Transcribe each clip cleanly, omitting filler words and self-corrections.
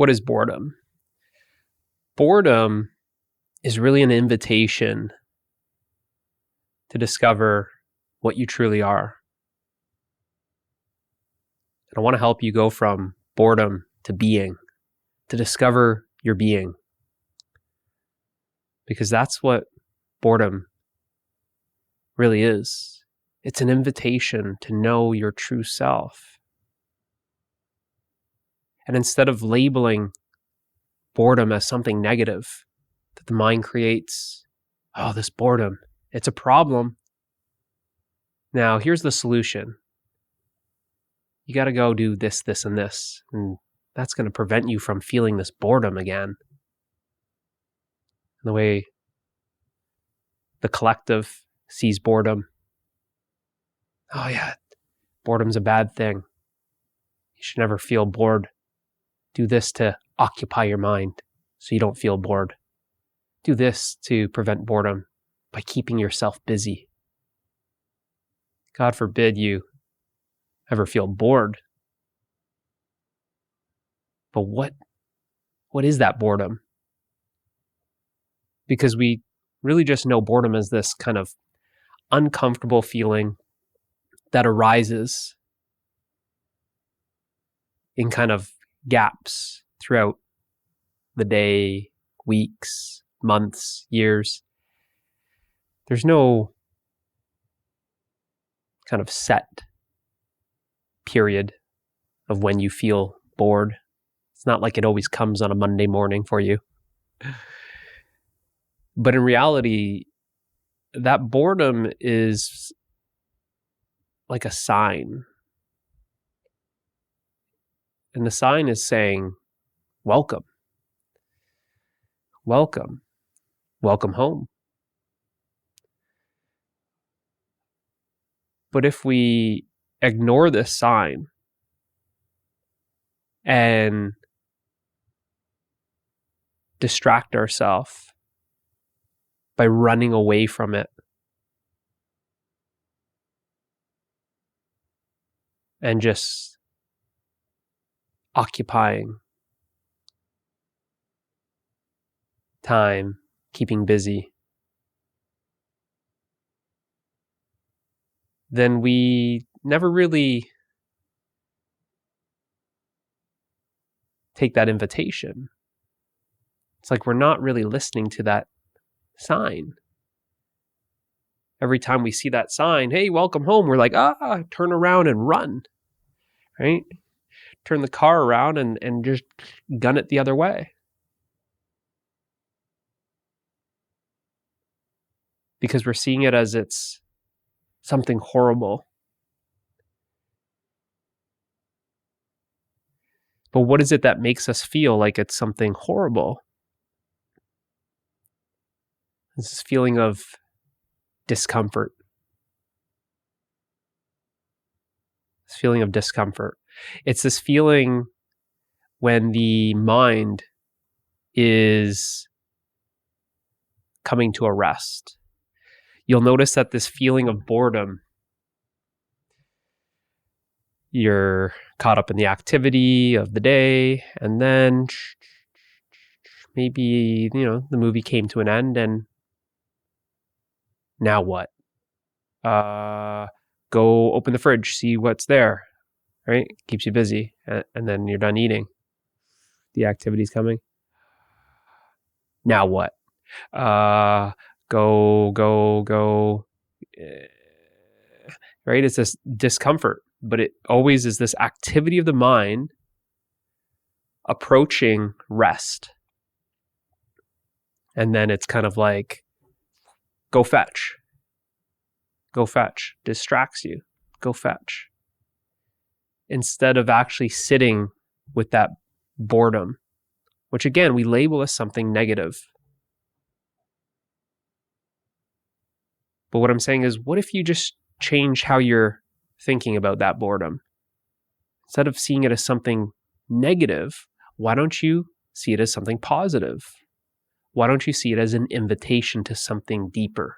What is boredom? Boredom is really an invitation to discover what you truly are. And I want to help you go from boredom to being, to discover your being. Because that's what boredom really is. It's an invitation to know your true self. And instead of labeling boredom as something negative that the mind creates, oh, this boredom, it's a problem. Now, here's the solution. You got to go do this, this, and this. And that's going to prevent you from feeling this boredom again. The way the collective sees boredom. Oh yeah, boredom's a bad thing. You should never feel bored. Do this to occupy your mind so you don't feel bored. Do this to prevent boredom by keeping yourself busy. God forbid you ever feel bored. But what is that boredom? Because we really just know boredom as this kind of uncomfortable feeling that arises in kind of gaps throughout the day, weeks, months, years. There's no kind of set period of when you feel bored. It's not like it always comes on a Monday morning for you. But in reality, that boredom is like a sign. And the sign is saying, welcome. Welcome. Welcome home. But if we ignore this sign and distract ourselves by running away from it and just occupying time, keeping busy, then we never really take that invitation. It's like we're not really listening to that sign. Every time we see that sign, hey, welcome home, we're like, turn around and run, right? Turn the car around and just gun it the other way. Because we're seeing it as it's something horrible. But what is it that makes us feel like it's something horrible? This feeling of discomfort. This feeling of discomfort. It's this feeling when the mind is coming to a rest. You'll notice that this feeling of boredom, you're caught up in the activity of the day, and then maybe, the movie came to an end, and now what? Go open the fridge, see what's there, right? Keeps you busy, and then you're done eating. The activity's coming. Now what? Go. Right? It's this discomfort, but it always is this activity of the mind approaching rest. And then it's kind of like, go fetch. Distracts you. Go fetch. Instead of actually sitting with that boredom, which again, we label as something negative. But what I'm saying is, what if you just change how you're thinking about that boredom? Instead of seeing it as something negative, why don't you see it as something positive? Why don't you see it as an invitation to something deeper?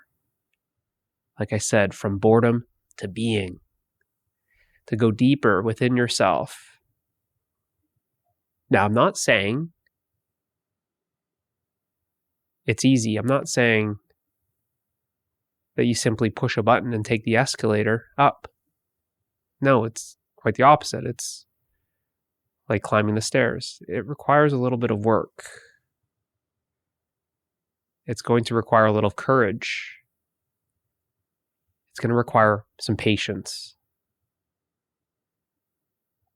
Like I said, from boredom to being, to go deeper within yourself. Now, I'm not saying it's easy. I'm not saying that you simply push a button and take the escalator up. No, it's quite the opposite. It's like climbing the stairs. It requires a little bit of work. It's going to require a little courage. It's going to require some patience.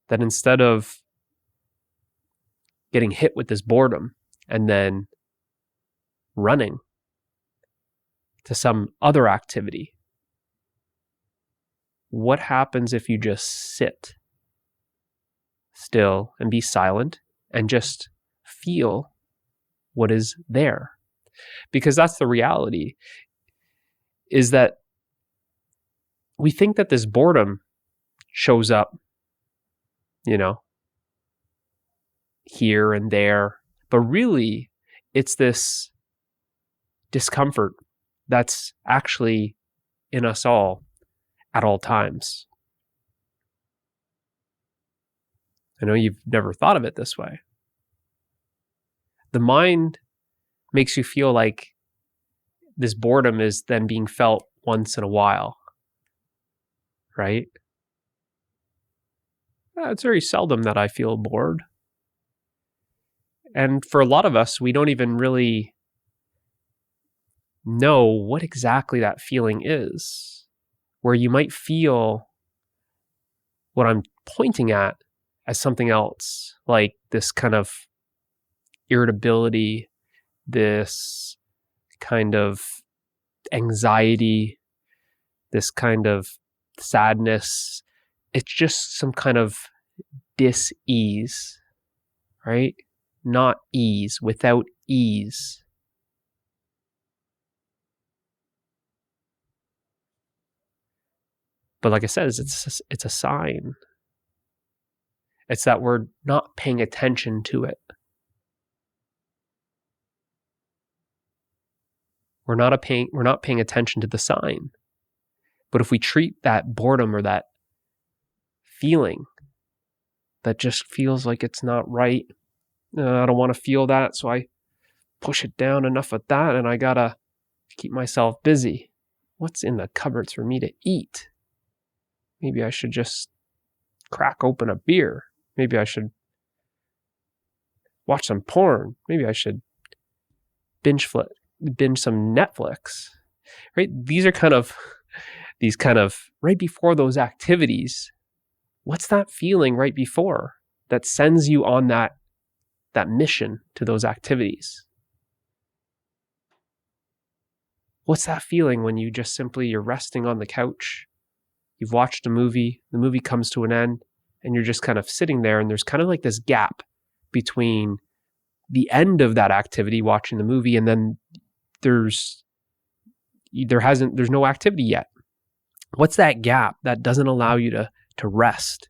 That instead of getting hit with this boredom and then running to some other activity, what happens if you just sit still and be silent and just feel what is there? Because that's the reality, is that we think that this boredom shows up, here and there, but really it's this discomfort that's actually in us all at all times. I know you've never thought of it this way. The mind makes you feel like this boredom is then being felt once in a while, right? It's very seldom that I feel bored. And for a lot of us, we don't even really know what exactly that feeling is, where you might feel what I'm pointing at as something else, like this kind of irritability, this kind of anxiety, this kind of sadness. It's just some kind of dis-ease, right? Not ease, without ease. But like I said, it's a sign. It's that we're not paying attention to it. We're not paying attention to the sign. But if we treat that boredom or that feeling that just feels like it's not right, I don't want to feel that, so I push it down, enough of that, and I gotta keep myself busy. What's in the cupboards for me to eat? Maybe I should just crack open a beer. Maybe I should watch some porn. Maybe I should binge some Netflix. Right? These are kind of right before those activities. What's that feeling right before that sends you on that mission to those activities? What's that feeling when you just simply, you're resting on the couch, you've watched a movie, the movie comes to an end, and you're just kind of sitting there, and there's kind of like this gap between the end of that activity, watching the movie, and then there's no activity yet. What's that gap that doesn't allow you to rest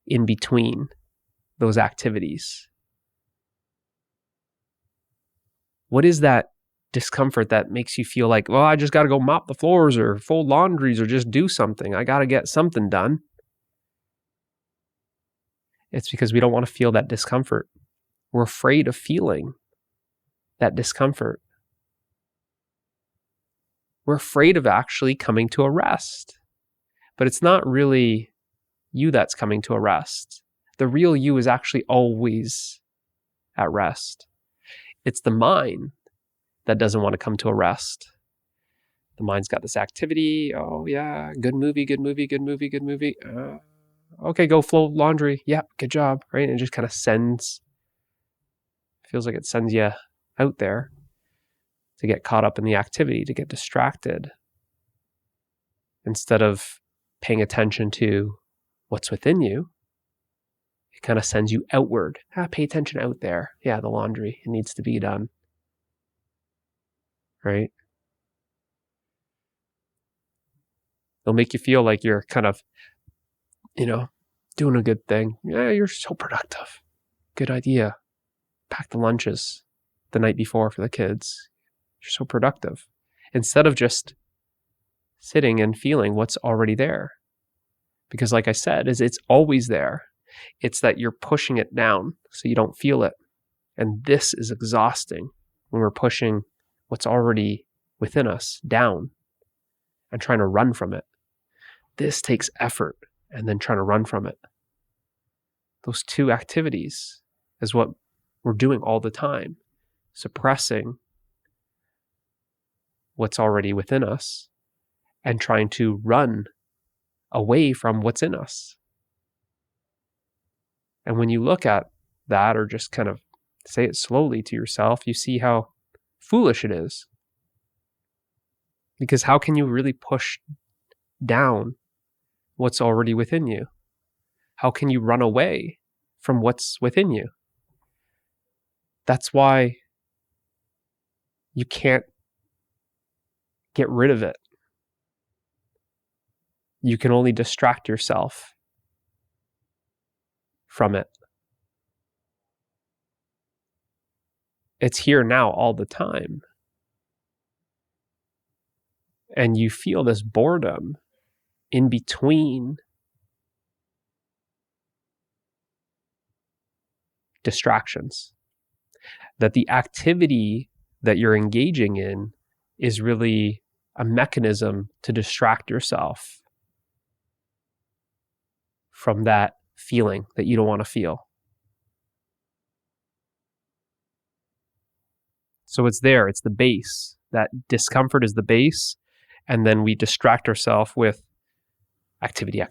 in between those activities? What is that discomfort that makes you feel like, well, I just got to go mop the floors or fold laundries or just do something. I got to get something done. It's because we don't want to feel that discomfort. We're afraid of feeling that discomfort. We're afraid of actually coming to a rest. But it's not really you that's coming to a rest. The real you is actually always at rest. It's the mind that doesn't want to come to a rest. The mind's got this activity. Oh yeah, good movie. Okay, go fold laundry. Yeah, good job. Right? And it just kind of feels like it sends you out there to get caught up in the activity, to get distracted, instead of paying attention to what's within you. It kind of sends you outward. Pay attention out there. Yeah, the laundry, it needs to be done. Right? It'll make you feel like you're kind of, doing a good thing. Yeah, you're so productive. Good idea. Pack the lunches the night before for the kids. You're so productive. Instead of just sitting and feeling what's already there. Because like I said, it's always there. It's that you're pushing it down so you don't feel it. And this is exhausting when we're pushing what's already within us down and trying to run from it. This takes effort and then trying to run from it. Those two activities is what we're doing all the time, suppressing what's already within us and trying to run away from what's in us. And when you look at that, or just kind of say it slowly to yourself, you see how foolish it is. Because how can you really push down what's already within you? How can you run away from what's within you? That's why you can't get rid of it. You can only distract yourself from it. It's here now all the time. And you feel this boredom in between distractions. That the activity that you're engaging in is really a mechanism to distract yourself from that feeling that you don't want to feel. So it's there, it's the base. That discomfort is the base, and then we distract ourselves with activity.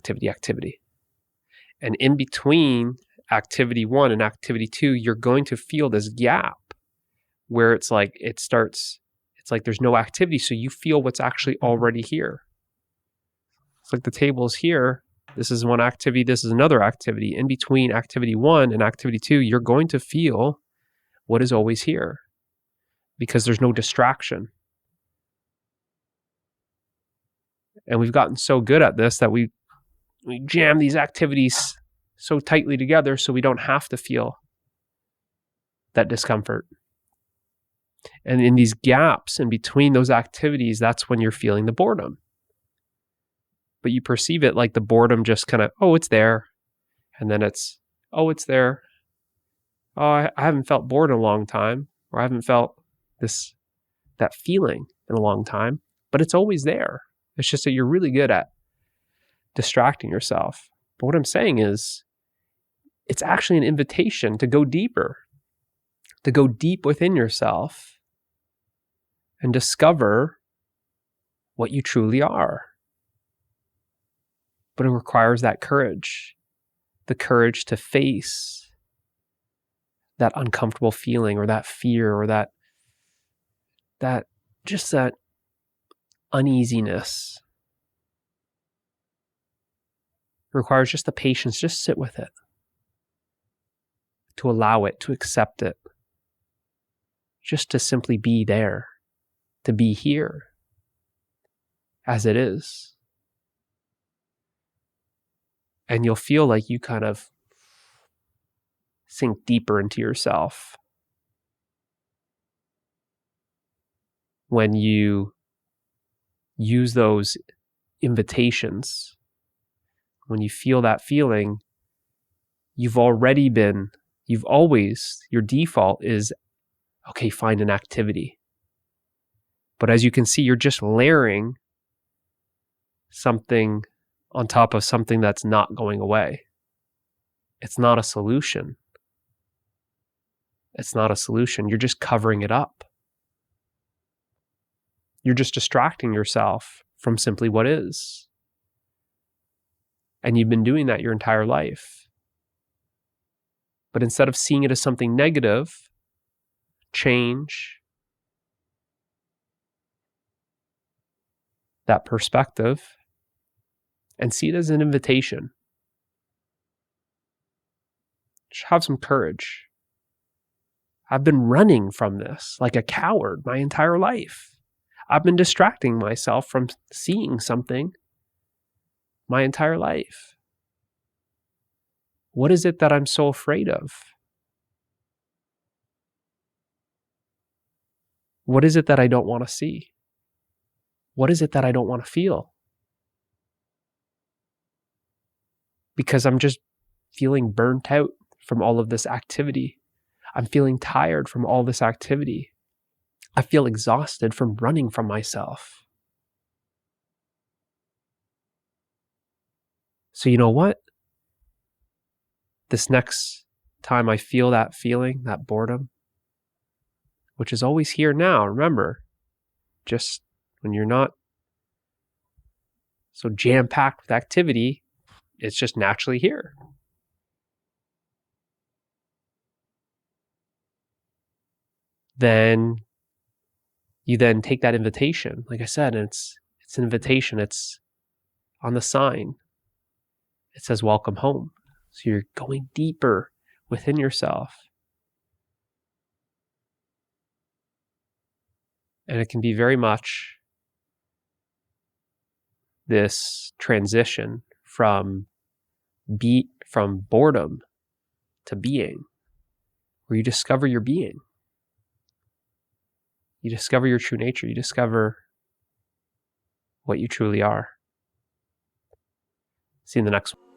And in between activity 1 and activity 2, you're going to feel this gap where it's like there's no activity, so you feel what's actually already here. It's like the table's here. This is one activity, this is another activity. In between activity 1 and activity 2, you're going to feel what is always here because there's no distraction. And we've gotten so good at this that we jam these activities so tightly together so we don't have to feel that discomfort. And in these gaps in between those activities, that's when you're feeling the boredom. But you perceive it like the boredom just kind of, oh, it's there. And then it's, oh, it's there. Oh, I haven't felt bored in a long time, or I haven't felt that feeling in a long time, but it's always there. It's just that you're really good at distracting yourself. But what I'm saying is, it's actually an invitation to go deeper, to go deep within yourself and discover what you truly are. But it requires that courage, the courage to face that uncomfortable feeling or that fear or that uneasiness. It requires just the patience, just sit with it, to allow it, to accept it, just to simply be there, to be here as it is. And you'll feel like you kind of sink deeper into yourself when you use those invitations. When you feel that feeling, your default is, okay, find an activity. But as you can see, you're just layering something on top of something that's not going away. It's not a solution. It's not a solution. You're just covering it up. You're just distracting yourself from simply what is. And you've been doing that your entire life. But instead of seeing it as something negative, change that perspective and see it as an invitation. Just have some courage. I've been running from this like a coward my entire life. I've been distracting myself from seeing something my entire life. What is it that I'm so afraid of? What is it that I don't want to see? What is it that I don't want to feel? Because I'm just feeling burnt out from all of this activity. I'm feeling tired from all this activity. I feel exhausted from running from myself. So you know what? This next time I feel that feeling, that boredom, which is always here now, remember, just when you're not so jam-packed with activity, it's just naturally here. Then you then take that invitation, like I said, and it's an invitation, it's on the sign. It says, welcome home. So you're going deeper within yourself. And it can be very much this transition from boredom to being, where you discover your being. You discover your true nature. You discover what you truly are. See you in the next one.